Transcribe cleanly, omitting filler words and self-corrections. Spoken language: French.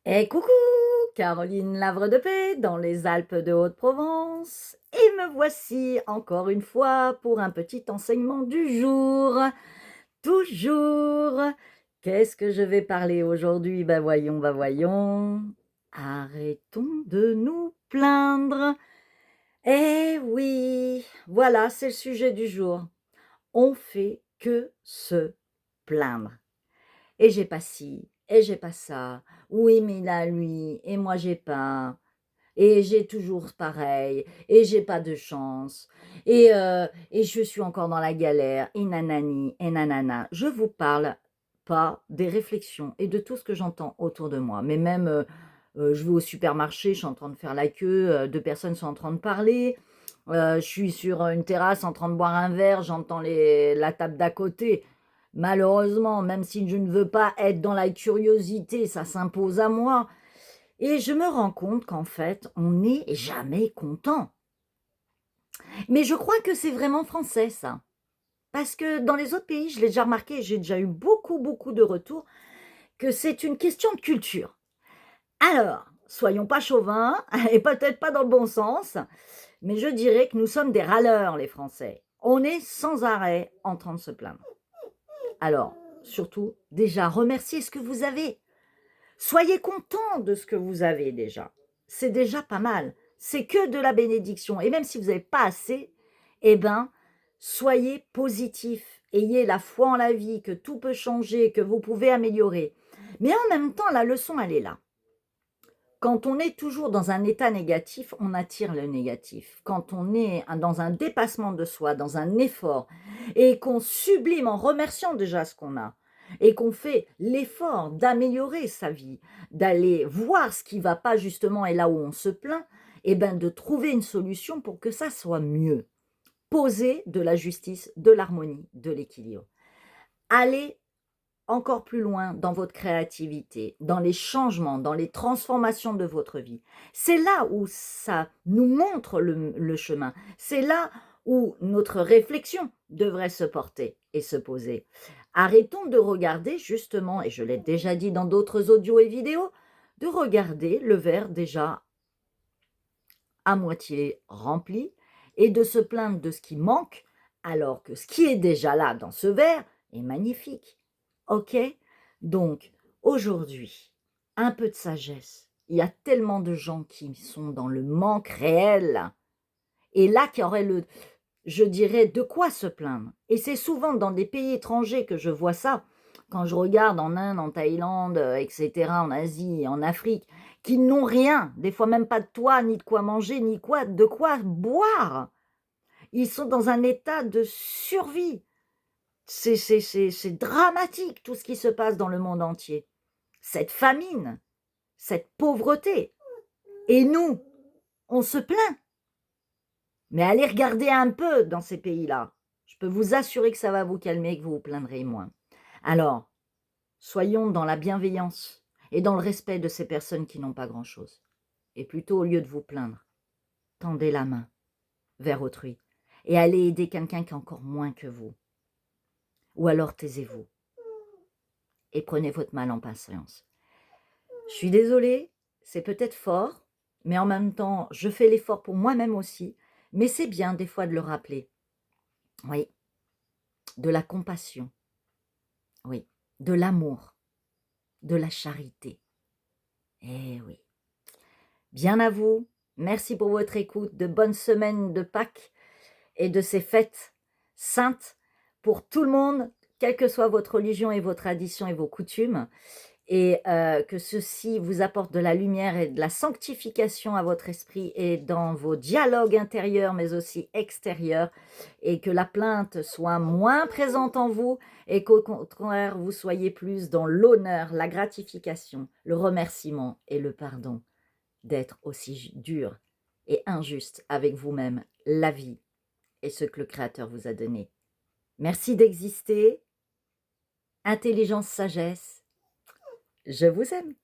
Et coucou, Caroline Lavre de Paix dans les Alpes de Haute-Provence. Et me voici encore une fois pour un petit enseignement du jour. Toujours. Qu'est-ce que je vais parler aujourd'hui? Voyons. Arrêtons de nous plaindre. Eh oui, voilà, c'est le sujet du jour. On fait que se plaindre. Et j'ai pas ci, et j'ai pas ça. Oui, mais il a lui, et moi j'ai pas. Et j'ai toujours pareil, et j'ai pas de chance. Et je suis encore dans la galère, et nanani, et nanana. Je vous parle pas des réflexions et de tout ce que j'entends autour de moi. Mais même, je vais au supermarché, je suis en train de faire la queue, deux personnes sont en train de parler. Je suis sur une terrasse en train de boire un verre, j'entends la table d'à côté. Malheureusement, même si je ne veux pas être dans la curiosité, ça s'impose à moi. Et je me rends compte qu'en fait, on n'est jamais content. Mais je crois que c'est vraiment français, ça. Parce que dans les autres pays, je l'ai déjà remarqué, j'ai déjà eu beaucoup de retours, que c'est une question de culture. Alors, soyons pas chauvins, et peut-être pas dans le bon sens, mais je dirais que nous sommes des râleurs, les Français. On est sans arrêt en train de se plaindre. Alors, surtout, déjà, remerciez ce que vous avez. Soyez content de ce que vous avez déjà. C'est déjà pas mal. C'est que de la bénédiction. Et même si vous n'avez pas assez, eh ben, soyez positif. Ayez la foi en la vie, que tout peut changer, que vous pouvez améliorer. Mais en même temps, la leçon, elle est là. Quand on est toujours dans un état négatif, on attire le négatif. Quand on est dans un dépassement de soi, dans un effort, et qu'on sublime en remerciant déjà ce qu'on a, et qu'on fait l'effort d'améliorer sa vie, d'aller voir ce qui ne va pas justement et là où on se plaint, et ben de trouver une solution pour que ça soit mieux. Poser de la justice, de l'harmonie, de l'équilibre. Allez encore plus loin dans votre créativité, dans les changements, dans les transformations de votre vie. C'est là où ça nous montre le chemin. C'est là où notre réflexion devrait se porter et se poser. Arrêtons de regarder justement, et je l'ai déjà dit dans d'autres audios et vidéos, de regarder le verre déjà à moitié rempli et de se plaindre de ce qui manque alors que ce qui est déjà là dans ce verre est magnifique. OK? Donc, aujourd'hui, un peu de sagesse. Il y a tellement de gens qui sont dans le manque réel et là qui auraient je dirais, de quoi se plaindre. Et c'est souvent dans des pays étrangers que je vois ça, quand je regarde en Inde, en Thaïlande, et cetera, en Asie, en Afrique, qui n'ont rien, des fois même pas de toit, ni de quoi manger, ni de quoi boire. Ils sont dans un état de survie. C'est dramatique tout ce qui se passe dans le monde entier. Cette famine, cette pauvreté. Et nous, on se plaint. Mais allez regarder un peu dans ces pays-là. Je peux vous assurer que ça va vous calmer et que vous vous plaindrez moins. Alors, soyons dans la bienveillance et dans le respect de ces personnes qui n'ont pas grand-chose. Et plutôt, au lieu de vous plaindre, tendez la main vers autrui et allez aider quelqu'un qui a encore moins que vous. Ou alors taisez-vous et prenez votre mal en patience. Je suis désolée, c'est peut-être fort, mais en même temps, je fais l'effort pour moi-même aussi, mais c'est bien des fois de le rappeler. Oui, de la compassion, oui, de l'amour, de la charité. Eh oui. Bien à vous, merci pour votre écoute, de bonnes semaines de Pâques et de ces fêtes saintes pour tout le monde, quelle que soit votre religion et vos traditions et vos coutumes. Et que ceci vous apporte de la lumière et de la sanctification à votre esprit et dans vos dialogues intérieurs, mais aussi extérieurs, et que la plainte soit moins présente en vous et qu'au contraire, vous soyez plus dans l'honneur, la gratification, le remerciement et le pardon d'être aussi dur et injuste avec vous-même, la vie et ce que le Créateur vous a donné. Merci d'exister, intelligence, sagesse, je vous aime.